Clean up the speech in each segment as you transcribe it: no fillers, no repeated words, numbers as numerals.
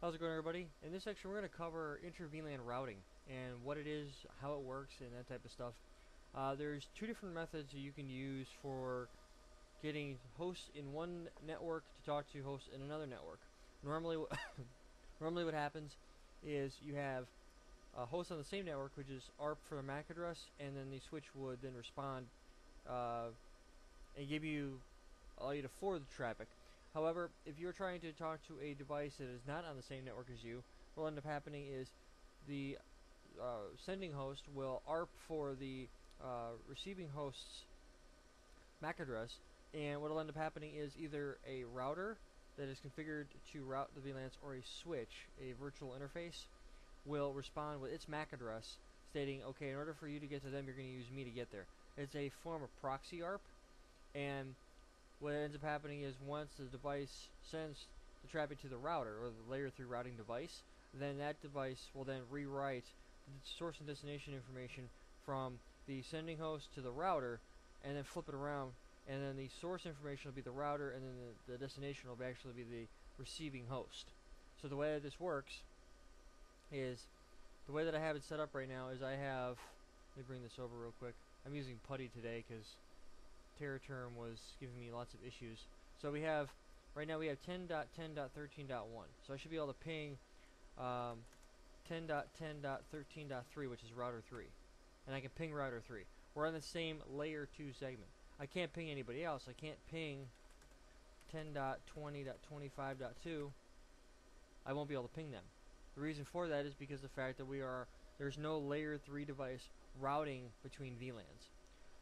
How's it going, everybody? In this section we're going to cover inter-VLAN routing and what it is, how it works, and that type of stuff. There's two different methods that you can use for getting hosts in one network to talk to hosts in another network. Normally, normally what happens is you have a host on the same network, which is ARP for the MAC address, and then the switch would then respond and allow you to forward the traffic. However, if you're trying to talk to a device that is not on the same network as you, what will end up happening is the sending host will ARP for the receiving host's MAC address, and what will end up happening is either a router that is configured to route the VLANs or a switch, a virtual interface, will respond with its MAC address stating, okay, in order for you to get to them, you're going to use me to get there. It's a form of proxy ARP, and what ends up happening is once the device sends the traffic to the router, or the layer 3 routing device, then that device will then rewrite the source and destination information from the sending host to the router, and then flip it around, and then the source information will be the router, and then the destination will actually be the receiving host. So the way that this works is, the way that I have it set up right now is I have, let me bring this over real quick. I'm using PuTTY today because TerraTerm was giving me lots of issues. So we have, right now we have 10.10.13.1. So I should be able to ping 10.10.13.3, which is router 3. And I can ping router 3. We're on the same layer 2 segment. I can't ping anybody else. I can't ping 10.20.25.2. I won't be able to ping them. The reason for that is because of the fact that there's no layer 3 device routing between VLANs.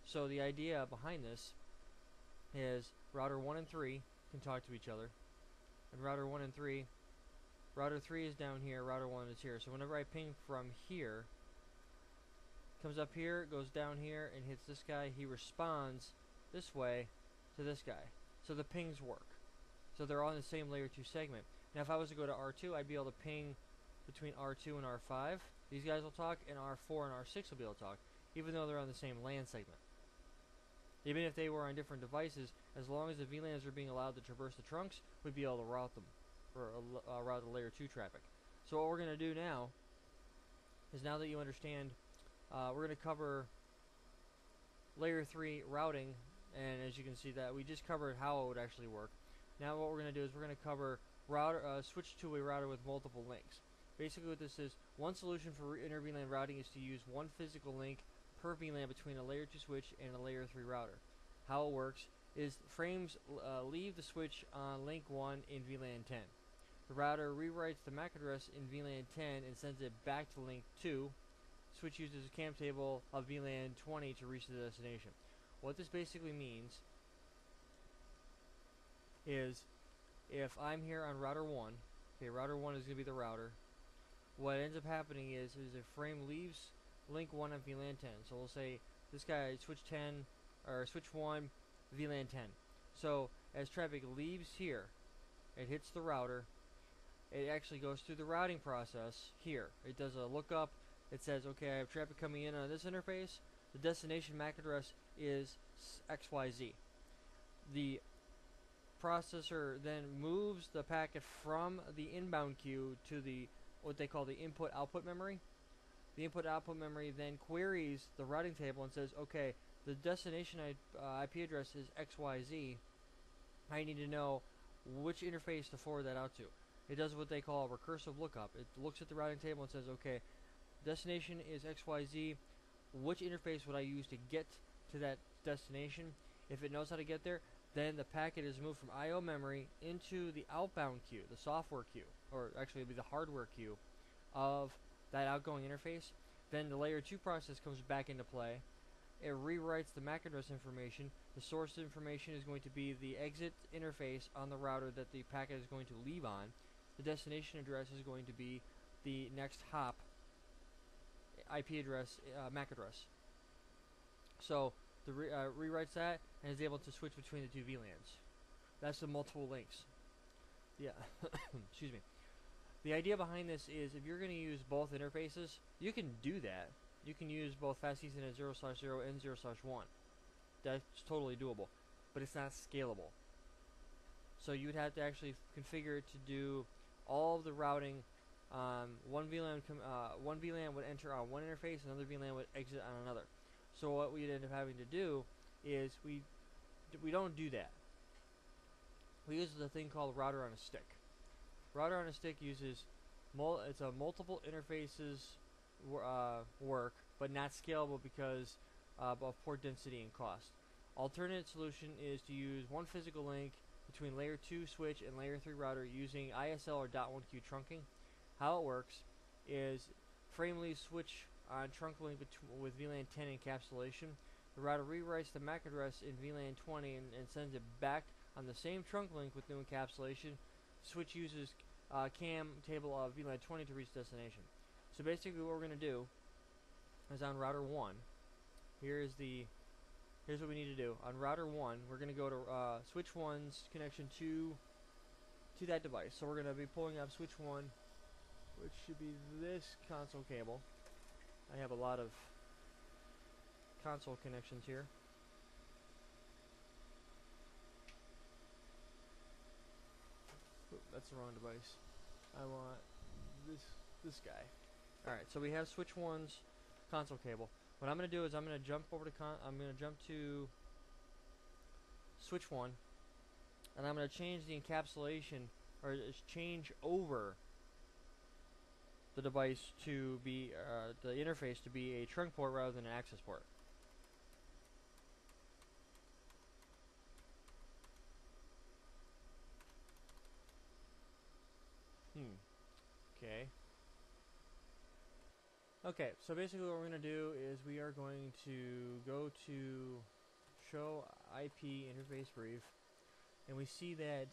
So the idea behind this is router 1 and 3 can talk to each other, and router 3 is down here, router 1 is here. So whenever I ping from here, comes up here, goes down here, and hits this guy, he responds this way to this guy. So the pings work. So they're all in the same layer 2 segment. Now if I was to go to R2, I'd be able to ping between R2 and R5. These guys will talk, and R4 and R6 will be able to talk, even though they're on the same LAN segment. Even if they were on different devices, as long as the VLANs are being allowed to traverse the trunks, we'd be able to route them, or route the layer 2 traffic. So what we're going to do now is, now that you understand, we're going to cover layer 3 routing, and as you can see that we just covered how it would actually work. Now what we're going to do is we're going to cover switch to a router with multiple links. Basically what this is, one solution for inter-VLAN routing is to use one physical link per VLAN between a layer 2 switch and a layer 3 router. How it works is frames leave the switch on link 1 in VLAN 10. The router rewrites the MAC address in VLAN 10 and sends it back to link 2. Switch uses a cam table of VLAN 20 to reach the destination. What this basically means is, if I'm here on router 1, okay, router 1 is going to be the router, what ends up happening is a frame leaves link 1 on VLAN 10. So we'll say this guy switch 10, or switch 1, VLAN 10. So as traffic leaves here, it hits the router, it actually goes through the routing process here. It does a lookup, it says, okay, I have traffic coming in on this interface, the destination MAC address is XYZ. The processor then moves the packet from the inbound queue to the, what they call the input-output memory. The input-output memory then queries the routing table and says, okay, the destination IP address is XYZ. I need to know which interface to forward that out to. It does what they call a recursive lookup. It looks at the routing table and says, okay, destination is XYZ. Which interface would I use to get to that destination? If it knows how to get there, then the packet is moved from I/O memory into the outbound queue, the software queue, or actually it'll be the hardware queue of that outgoing interface. Then the layer 2 process comes back into play. It rewrites the MAC address information. The source information is going to be the exit interface on the router that the packet is going to leave on. The destination address is going to be the next hop IP address, MAC address. So the rewrites that and is able to switch between the two VLANs. That's the multiple links. Yeah, excuse me. The idea behind this is, if you're going to use both interfaces, you can do that. You can use both Fast Ethernet 0/0 and 0/1. That's totally doable, but it's not scalable. So you would have to actually configure it to do all of the routing. One VLAN would enter on one interface, another VLAN would exit on another. So what we'd end up having to do is we don't do that. We use the thing called router on a stick. Router on a stick uses it's a multiple interfaces work, but not scalable because of port density and cost. Alternate solution is to use one physical link between layer 2 switch and layer 3 router using ISL or .1Q trunking. How it works is frame leaves switch on trunk link with VLAN 10 encapsulation. The router rewrites the MAC address in VLAN 20 and sends it back on the same trunk link with new encapsulation. Switch uses CAM table of VLAN 20 to reach destination. So basically what we're going to do is on router 1, here's what we need to do. On router 1, we're going to go to switch 1's connection to that device. So we're going to be pulling up switch 1, which should be this console cable. I have a lot of console connections here. Oop, that's the wrong device. I want this guy. Alright, so we have switch 1's console cable. What I'm going to do is I'm going to jump over to switch 1, and I'm going to change the encapsulation, or change over the device to be the interface to be a trunk port rather than an access port. Okay, so basically what we're going to do is we are going to go to show IP interface brief, and we see that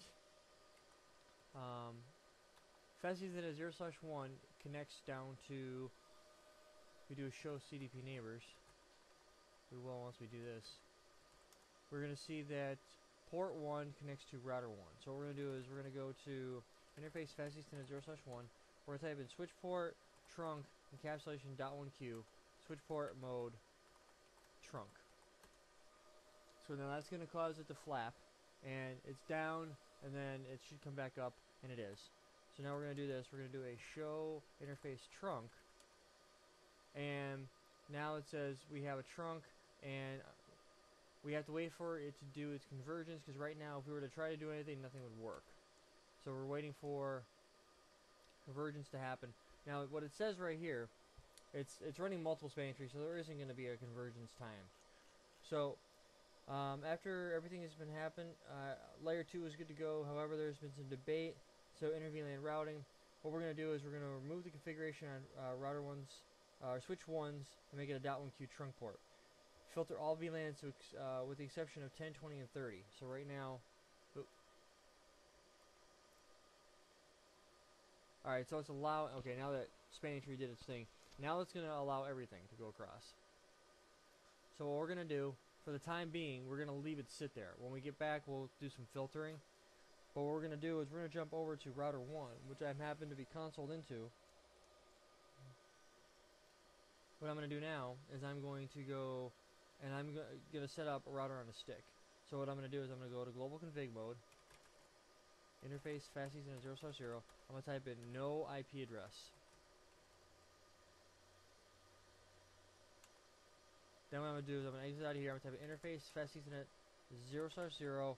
Fuzzies that is 0/1 connects down to, we do a show CDP neighbors. We will once we do this. We're going to see that port 1 connects to router 1. So what we're going to do is we're going to go to interface Fuzzies that is 0/1. We're going to type in switch port trunk encapsulation .1Q switch port mode trunk. So now that's going to cause it to flap, and it's down, and then it should come back up, and it is. So now we're going to do this. We're going to do a show interface trunk, and now it says we have a trunk, and we have to wait for it to do its convergence, because right now if we were to try to do anything, nothing would work. So we're waiting for convergence to happen. Now what it says right here, it's running multiple spanning trees, so there isn't going to be a convergence time. So after everything has been happened, layer 2 is good to go. However, there's been some debate. So inter-VLAN routing, what we're going to do is we're going to remove the configuration on router 1's switch 1's and make it a .1Q trunk port. Filter all VLANs with the exception of 10, 20, and 30. So right now, alright, so it's allow. Okay, now that spanning tree did its thing, now it's going to allow everything to go across. So what we're going to do, for the time being, we're going to leave it sit there. When we get back, we'll do some filtering. But what we're going to do is we're going to jump over to router 1, which I happen to be consoled into. What I'm going to do now is I'm going to go, and I'm going to set up a router on a stick. So what I'm going to do is I'm going to go to global config mode, interface Fuzzies and 0/0. I'm going to type in no IP address. Then what I'm going to do is I'm going to exit out of here. I'm going to type in interface Fuzzies and 0/0.10.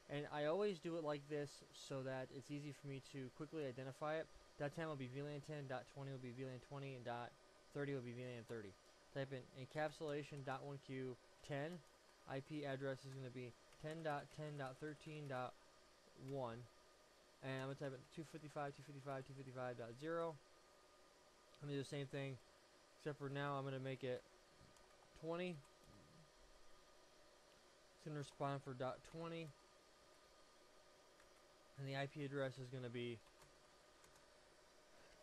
And I always do it like this so that it's easy for me to quickly identify it. .10 will be VLAN 10, .20 will be VLAN 20, and .30 will be VLAN 30. Type in encapsulation .1Q 10. IP address is going to be 10.10.13.1. And I'm going to type in 255.255.255.0. I'm going to do the same thing, except for now I'm going to make it 20. It's going to respond for .20. And the IP address is going to be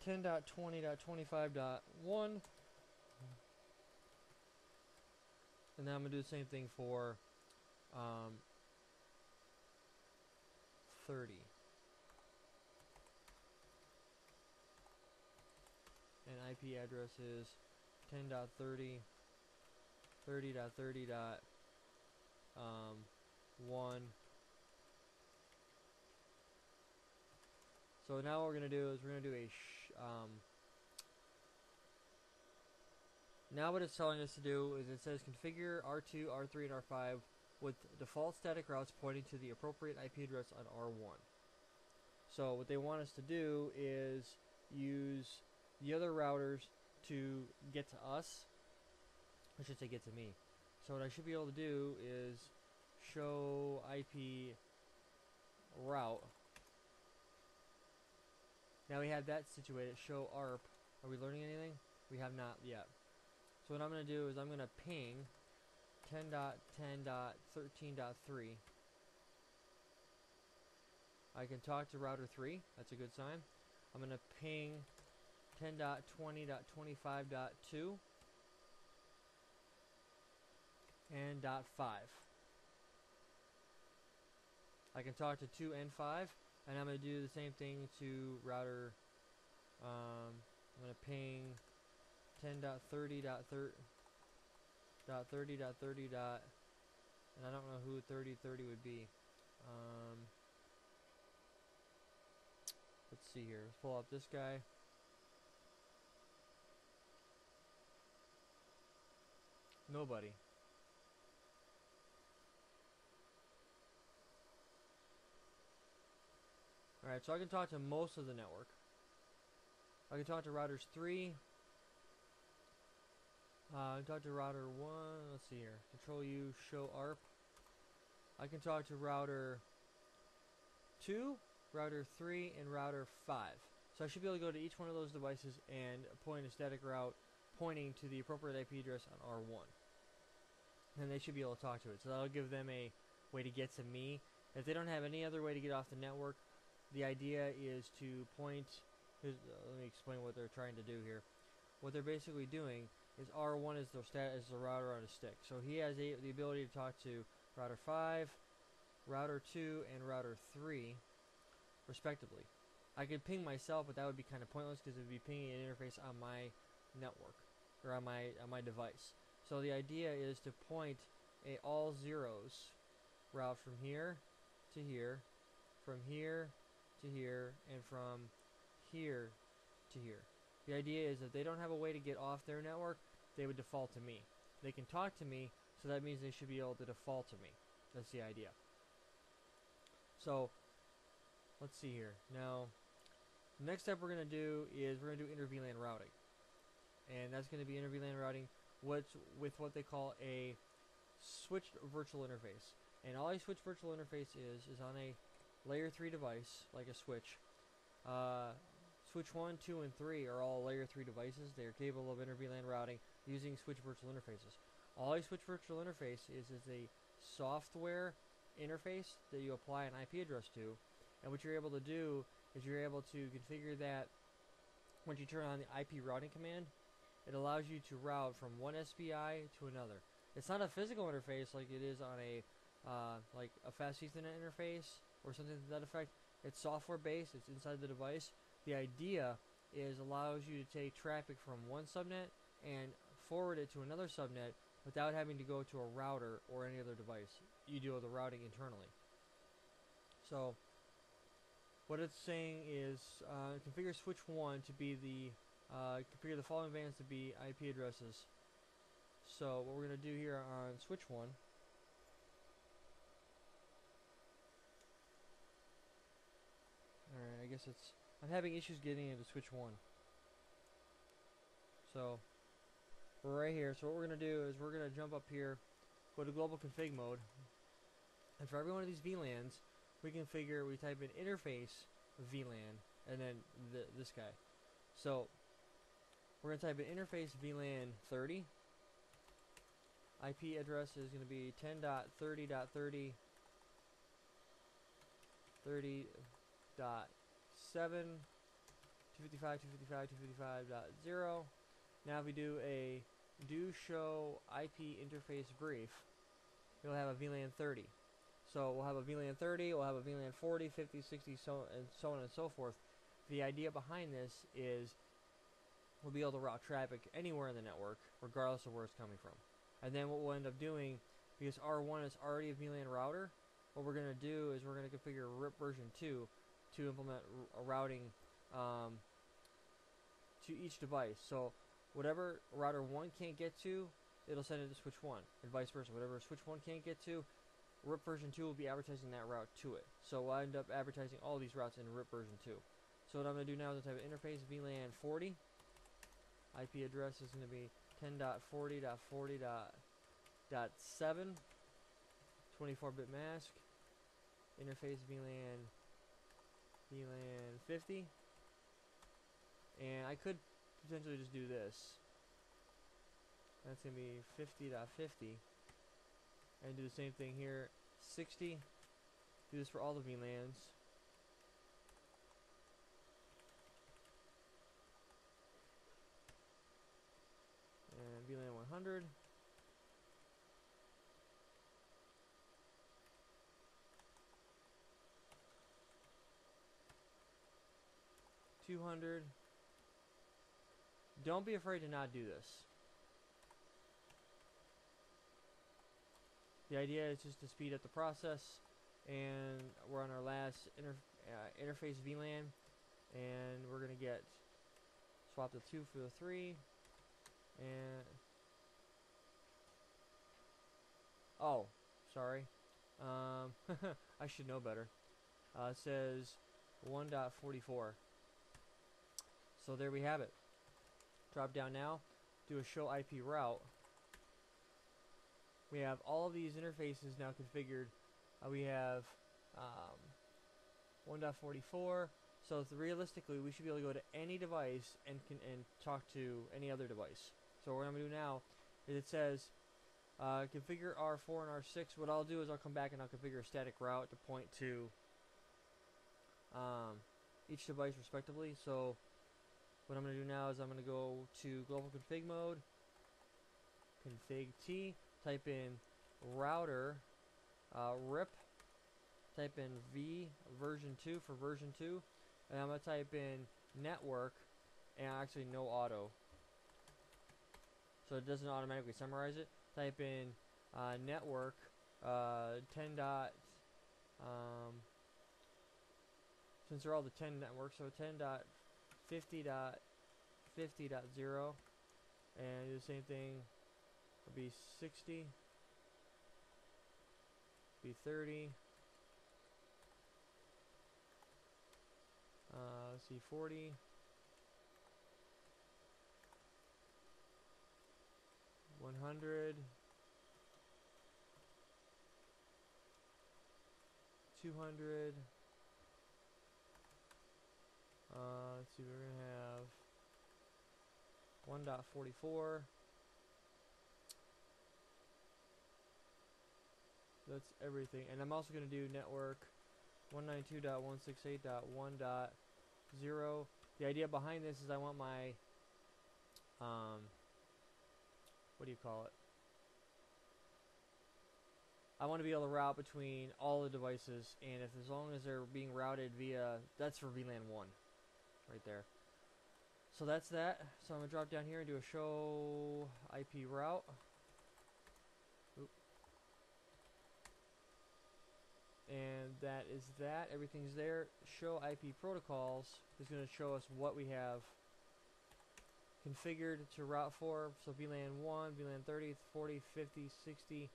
10.20.25.1. And then I'm going to do the same thing for 30. And IP address is 10.30, 30.30.1. So now what we're going to do is we're going to do a now what it's telling us to do is it says configure R2, R3, and R5 with default static routes pointing to the appropriate IP address on R1. So what they want us to do is use the other routers to get to us. I should say get to me. So what I should be able to do is show IP route. Now we have that situated. Show ARP. Are we learning anything? We have not yet. So what I'm going to do is I'm going to ping 10.10.13.3. I can talk to router 3. That's a good sign. I'm going to ping 10.20.25.2 and .5. I can talk to 2 and 5, and I'm going to do the same thing to router. I'm going to ping 10.30.30.30. And I don't know who 30.30 would be. Let's see here. Let's pull up this guy. Nobody. Alright, so I can talk to most of the network. I can talk to routers 3. I can talk to router 1. Let's see here. Control U, show ARP. I can talk to router 2, router 3, and router 5. So I should be able to go to each one of those devices and point a static route pointing to the appropriate IP address on R1. And they should be able to talk to it. So that'll give them a way to get to me. If they don't have any other way to get off the network, the idea is to point. Let me explain what they're trying to do here. What they're basically doing is R1 is the router on a stick. So he has the ability to talk to router 5, router 2, and router 3, respectively. I could ping myself, but that would be kind of pointless because it would be pinging an interface on my network or on my device. So the idea is to point a all zeros route from here to here, from here to here, and from here to here. The idea is if they don't have a way to get off their network, they would default to me. They can talk to me, so that means they should be able to default to me. That's the idea. So let's see here. Now, the next step we're going to do is we're going to do inter-VLAN routing. And that's going to be inter-VLAN routing with what they call a switched virtual interface. And all a switched virtual interface is on a layer 3 device, like a switch. Switch 1, 2, and 3 are all layer 3 devices. They are capable of inter-VLAN routing using switch virtual interfaces. All a switch virtual interface is a software interface that you apply an IP address to. And what you're able to do is you're able to configure that once you turn on the IP routing command. It allows you to route from one SVI to another. It's not a physical interface like it is on a like a fast Ethernet interface or something to that effect. It's software based. It's inside the device. The idea is allows you to take traffic from one subnet and forward it to another subnet without having to go to a router or any other device. You do the routing internally. So what it's saying is configure switch 1 to be the configure the following bands to be IP addresses. So what we're going to do here on switch 1, alright, I guess I'm having issues getting into switch 1. So we're right here. So what we're going to do is we're going to jump up here, go to global config mode, and for every one of these VLANs, we type in interface VLAN, and then this guy. So we're going to type in interface VLAN 30. IP address is going to be 10.30.30, 30.7, 255.255.255.0. Now if we do a do show IP interface brief, you'll have a VLAN 30. So we'll have a VLAN 30, we'll have a VLAN 40, 50, 60, so on and so forth. The idea behind this is we'll be able to route traffic anywhere in the network, regardless of where it's coming from. And then what we'll end up doing, because R1 is already a VLAN router, what we're going to do is we're going to configure RIP version 2 to implement a routing to each device. So whatever router 1 can't get to, it'll send it to switch 1, and vice versa. Whatever switch 1 can't get to, RIP version 2 will be advertising that route to it. So we'll end up advertising all these routes in RIP version 2. So what I'm going to do now is type of interface VLAN 40. IP address is going to be 10.40.40.7, 24-bit mask. Interface VLAN 50. And I could potentially just do this. That's going to be 50.50. And do the same thing here. 60. Do this for all the VLANs. And VLAN 100. $200. Don't be afraid to not do this. The idea is just to speed up the process, and we're on our last interface VLAN, and we're going to get swap the 2 for the 3, and oh, sorry, I should know better. It says 1.44. So there we have it. Drop down now, do a show IP route. We have all of these interfaces now configured. We have 1.44. So realistically, we should be able to go to any device and talk to any other device. So what I'm going to do now is it says configure R4 and R6. What I'll do is I'll come back and I'll configure a static route to point to each device respectively. So what I'm going to do now is I'm going to go to global config mode, config T, type in router RIP, type in V version 2 for version 2, and I'm going to type in network, and actually no auto, so it doesn't automatically summarize it. Type in network 10 dot, since they're all the 10 networks, so 10.50.50.0, and do the same thing. It'll be 60, be 30, let's see, 40, 100, 200, let's see, we're going to have 1.44. That's everything. And I'm also going to do network 192.168.1.0. The idea behind this is I want my what do you call it? I want to be able to route between all the devices, and if as long as they're being routed via, that's for VLAN 1 right there. So that's that. So I'm going to drop down here and do a show IP route. Oop. And that is that. Everything's there. Show IP protocols is going to show us what we have configured to route for. So VLAN 1, VLAN 30, 40, 50, 60,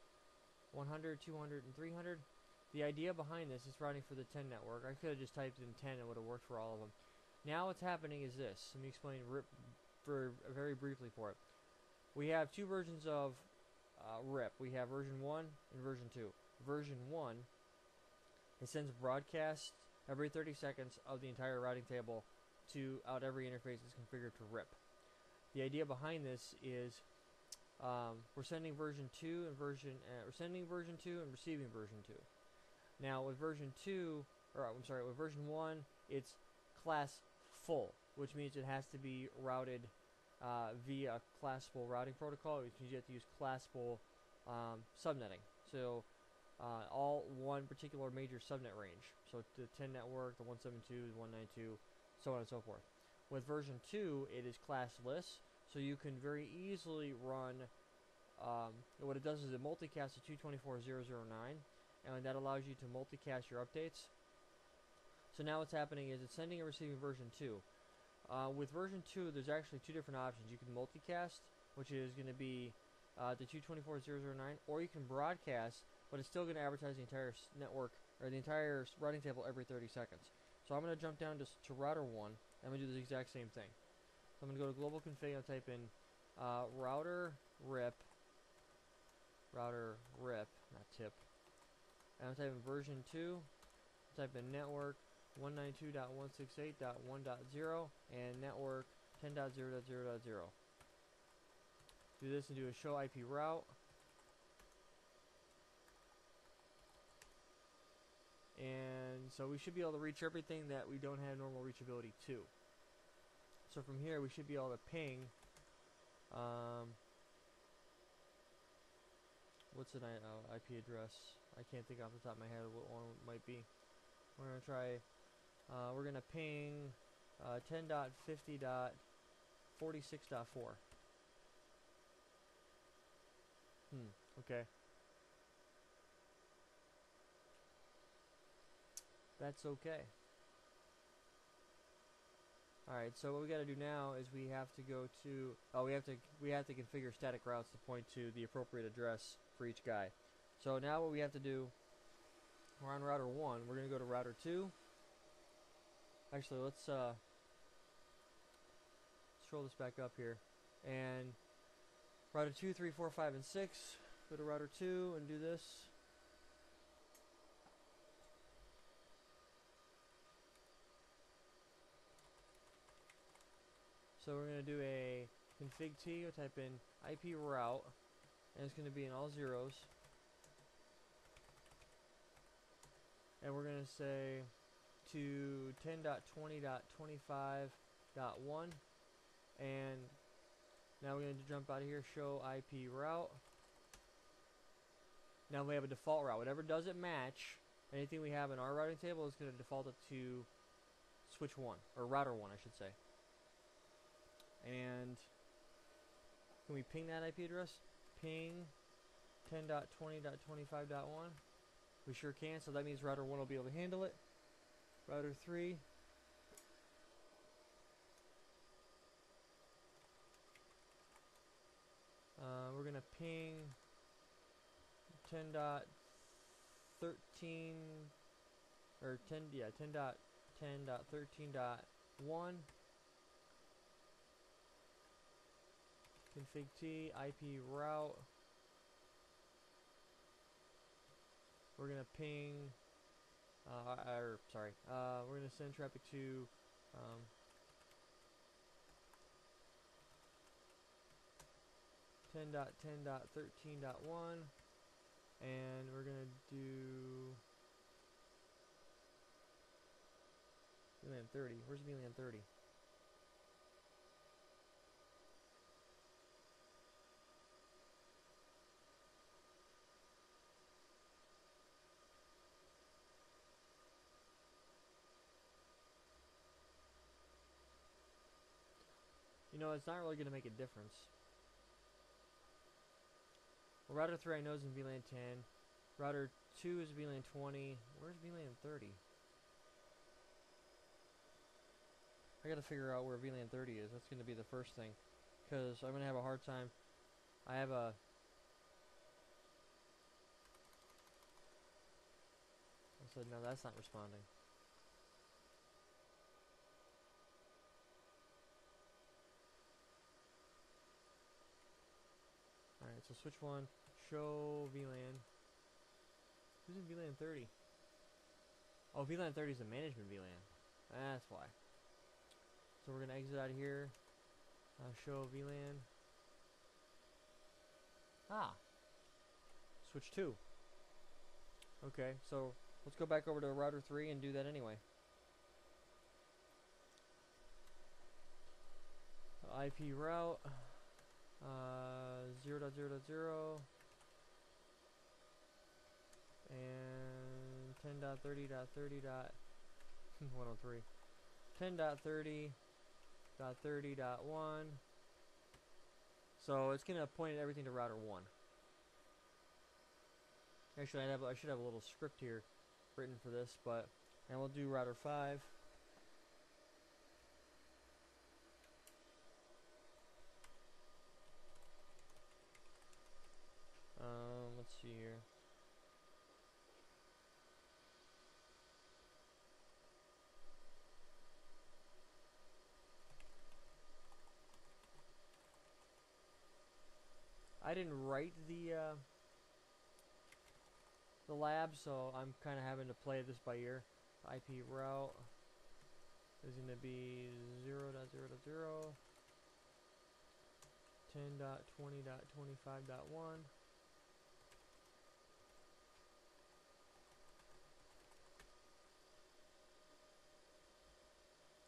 100, 200, and 300. The idea behind this is routing for the 10 network. I could have just typed in 10 and it would have worked for all of them. Now what's happening is this. Let me explain very briefly for it. We have two versions of RIP. We have version 1 and version 2. Version 1, it sends broadcasts every 30 seconds of the entire routing table to out every interface is configured to RIP. The idea behind this is we're sending version 2 and we're sending version 2 and receiving version 2. Now with version 2, or I'm sorry, with version 1, it's class full, which means it has to be routed via classable routing protocol, which means you have to use classable subnetting. So all one particular major subnet range. So the 10 network, the 172, the 192, so on and so forth. With version 2, it is classless, so you can very easily run, what it does is it multicasts to 224.0.0.9, and that allows you to multicast your updates. So now what's happening is it's sending and receiving version 2. With version 2, there's actually two different options. You can multicast, which is going to be the 224.0.0.9, or you can broadcast, but it's still going to advertise the entire network, or the entire routing table every 30 seconds. So I'm going to jump down to router 1, and I'm going to do the exact same thing. So I'm going to go to global config, and type in router rip, not tip, and I'm typing version 2, type in network 192.168.1.0 and network 10.0.0.0. Do this and do a show IP route. And so we should be able to reach everything that we don't have normal reachability to. So from here we should be able to ping what's an IP address? I can't think off the top of my head what one it might be. We're going to try, we're going to ping 10.50.46.4. Okay. That's okay. Alright, so what we got to do now is we have to go to, we have to configure static routes to point to the appropriate address for each guy. So now what we have to do, we're on router 1, we're going to go to router 2. Actually, let's scroll this back up here. And router 2, 3, 4, 5, and 6, go to router 2 and do this. So we're going to do a config T, we'll type in IP route, and it's going to be in all zeros. And we're going to say to 10.20.25.1, and now we're going to jump out of here, show IP route. Now we have a default route. Whatever doesn't match anything we have in our routing table is going to default it to switch 1, or router 1 I should say. And can we ping that IP address? Ping 10.20.25.1. We sure can, so that means router 1 will be able to handle it. Router 3. We're going to ping 10.13 or 10.13.1. Config T, IP route. We're gonna ping, we're gonna send traffic to 10.10.13.1, and we're gonna do VLAN 30. Where's VLAN 30? You know, it's not really going to make a difference. Well, router 3 I know is in VLAN 10. Router 2 is VLAN 20. Where's VLAN 30? I gotta figure out where VLAN 30 is. That's going to be the first thing. Because I'm going to have a hard time. I have a... I said, no, that's not responding. Alright, so switch 1, show VLAN. Who's in VLAN 30? Oh, VLAN 30 is a management VLAN. That's why. So we're going to exit out of here. Show VLAN. Ah. Switch 2. Okay, so let's go back over to router 3 and do that anyway. IP route. 0.0.0 and 10.30.30.103 10.30.30.1. So it's gonna point everything to router 1. Actually, I should have a little script here written for this, but And we'll do router 5. Let's see here. I didn't write the lab, so I'm kind of having to play this by ear. IP route is going to be 0.0.0, 10.20.25.1.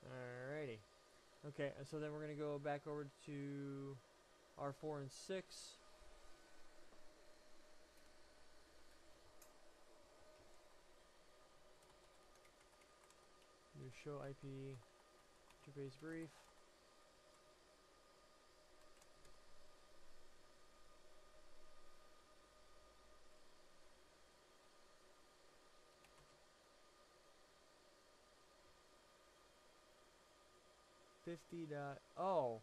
Alrighty. Okay, so then we're going to go back over to R4 and 6. Do show IP interface brief. Oh,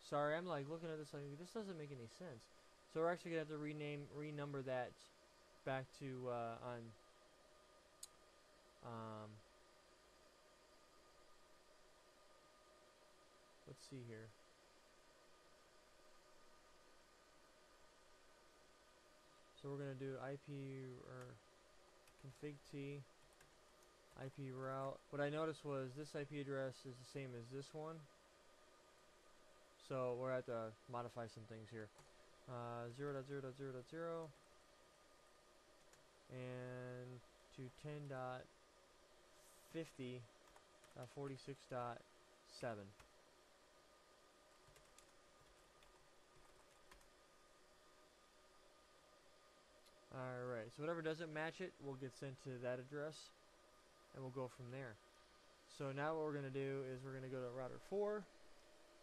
sorry, I'm like looking at this like this doesn't make any sense. So we're actually gonna have to renumber that back to let's see here. So we're gonna do IP or config T IP route. What I noticed was this IP address is the same as this one. So we're at to modify some things here. 0.0.0.0 and to 10.50.46.7. Alright, so whatever doesn't match it will get sent to that address, and we'll go from there. So now what we're going to do is we're going to go to router 4,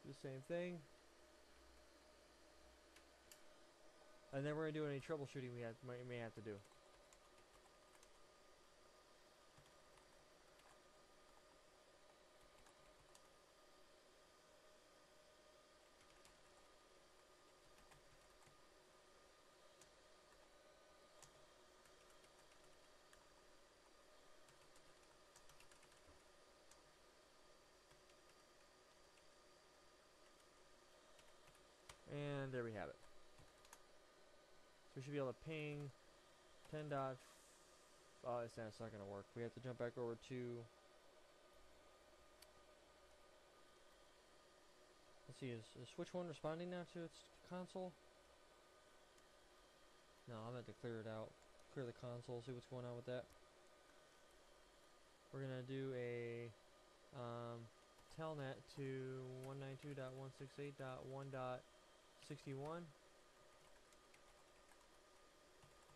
do the same thing, and then we're going to do any troubleshooting we may have to do. And there we have it. So we should be able to ping 10 dot. Oh, it's not going to work. We have to jump back over to. Let's see, is switch 1 responding now to its console? No, I'm going to have to clear it out. Clear the console, see what's going on with that. We're going to do a telnet to 192.168.1.61.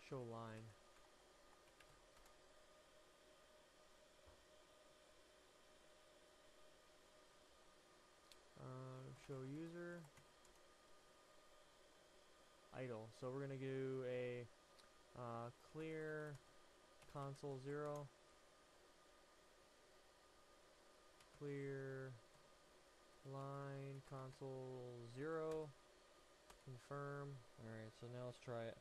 Show line. Show user. Idle. So we're going to do a clear console 0. Clear line console 0. Confirm. Alright, so now let's try it.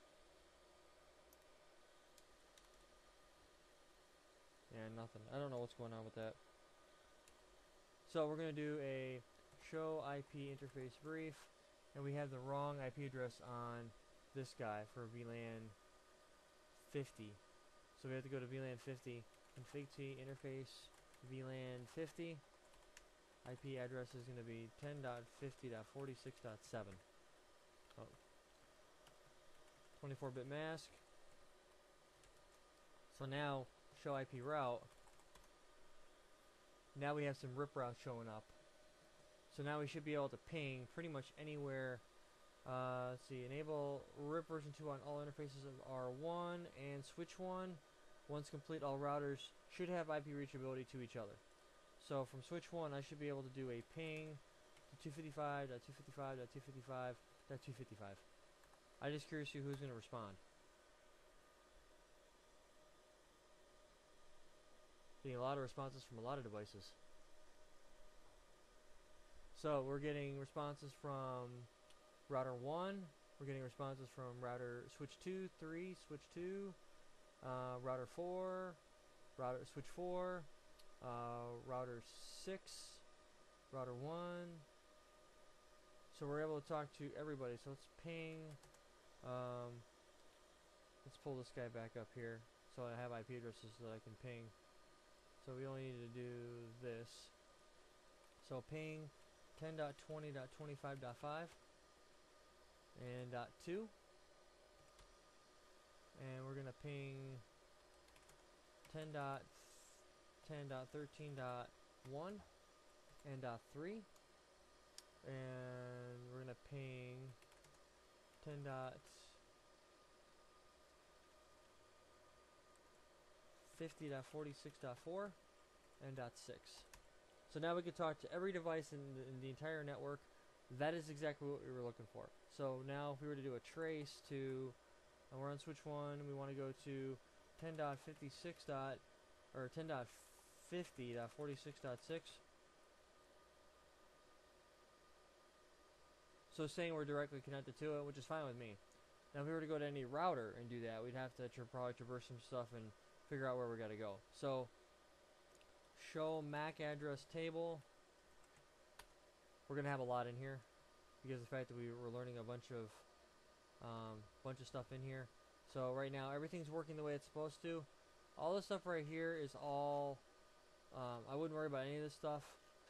Yeah, nothing. I don't know what's going on with that. So we're going to do a show IP interface brief, and we have the wrong IP address on this guy for VLAN 50. So we have to go to VLAN 50, config T interface VLAN 50. IP address is going to be 10.50.46.7. Oh. 24-bit mask. So now show IP route. Now we have some rip routes showing up. So now we should be able to ping pretty much anywhere. Let's see, enable RIP version 2 on all interfaces of R1 and switch 1. Once complete, all routers should have IP reachability to each other. So from switch 1, I should be able to do a ping to 255.255.255.255. I'm just curious to see who's going to respond. Getting a lot of responses from a lot of devices. So we're getting responses from router 1. We're getting responses from router switch 2, 3, switch 2, router 4, router switch 4, router 6, router 1. So we're able to talk to everybody. So let's ping. Let's pull this guy back up here so I have IP addresses that I can ping. So we only need to do this. So ping 10.20.25.5 and .2, and we're gonna ping 10.13.1 and .3, and we're gonna ping 10.50.46.4 and .6. So now we can talk to every device in the entire network. That is exactly what we were looking for. So now if we were to do a trace to, and we're on switch 1, we want to go to 10.56 or 10.50.46.6. So saying we're directly connected to it, which is fine with me. Now if we were to go to any router and do that, we'd have to probably traverse some stuff and figure out where we got to go. So show MAC address table. We're gonna have a lot in here because of the fact that we were learning a bunch of stuff in here. So right now everything's working the way it's supposed to. All this stuff right here is all I wouldn't worry about any of this stuff.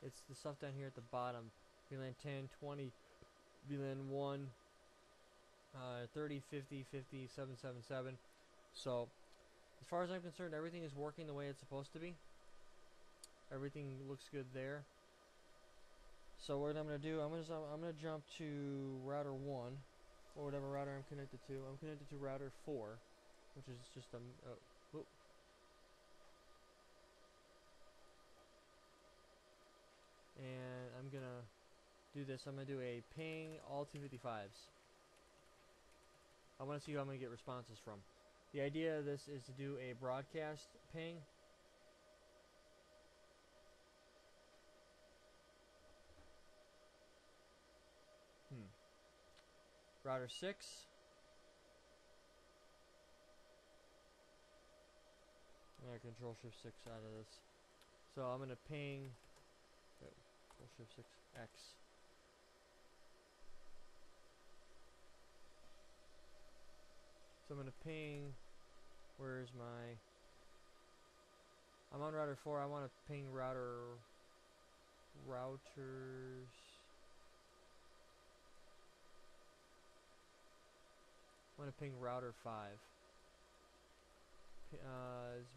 It's the stuff down here at the bottom. VLAN 10, 20, VLAN 1, 30, 50, 50, 777. So as far as I'm concerned, everything is working the way it's supposed to be. Everything looks good there. So what I'm going to do, I'm going to jump to router 1, or whatever router I'm connected to. I'm connected to router 4, which is just a... and I'm going to do this. I'm going to do a ping all 255s. I want to see who I'm going to get responses from. The idea of this is to do a broadcast ping. Router 6. I'm going to control shift 6 out of this. So I'm going to ping control shift 6 X. So I'm going to ping, where's my, I'm on router 4, I want to ping routers. I'm going to ping router 5. This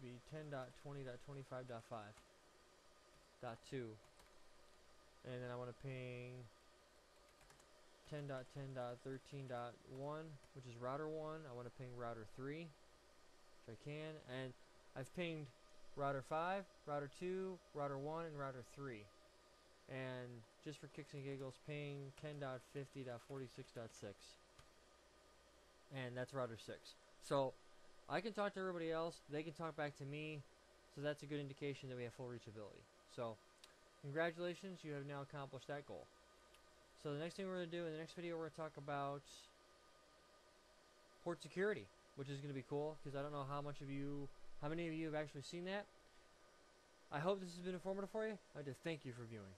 would be 10.20.25.5.2. And then I want to ping 10.10.13.1, which is router 1. I want to ping router 3, which I can. And I've pinged router 5, router 2, router 1, and router 3. And just for kicks and giggles, ping 10.50.46.6. And that's router 6. So I can talk to everybody else, they can talk back to me, so that's a good indication that we have full reachability. So congratulations, you have now accomplished that goal. So the next thing we're going to do in the next video, we're going to talk about port security, which is going to be cool, because I don't know how many of you have actually seen that. I hope this has been informative for you. I just thank you for viewing.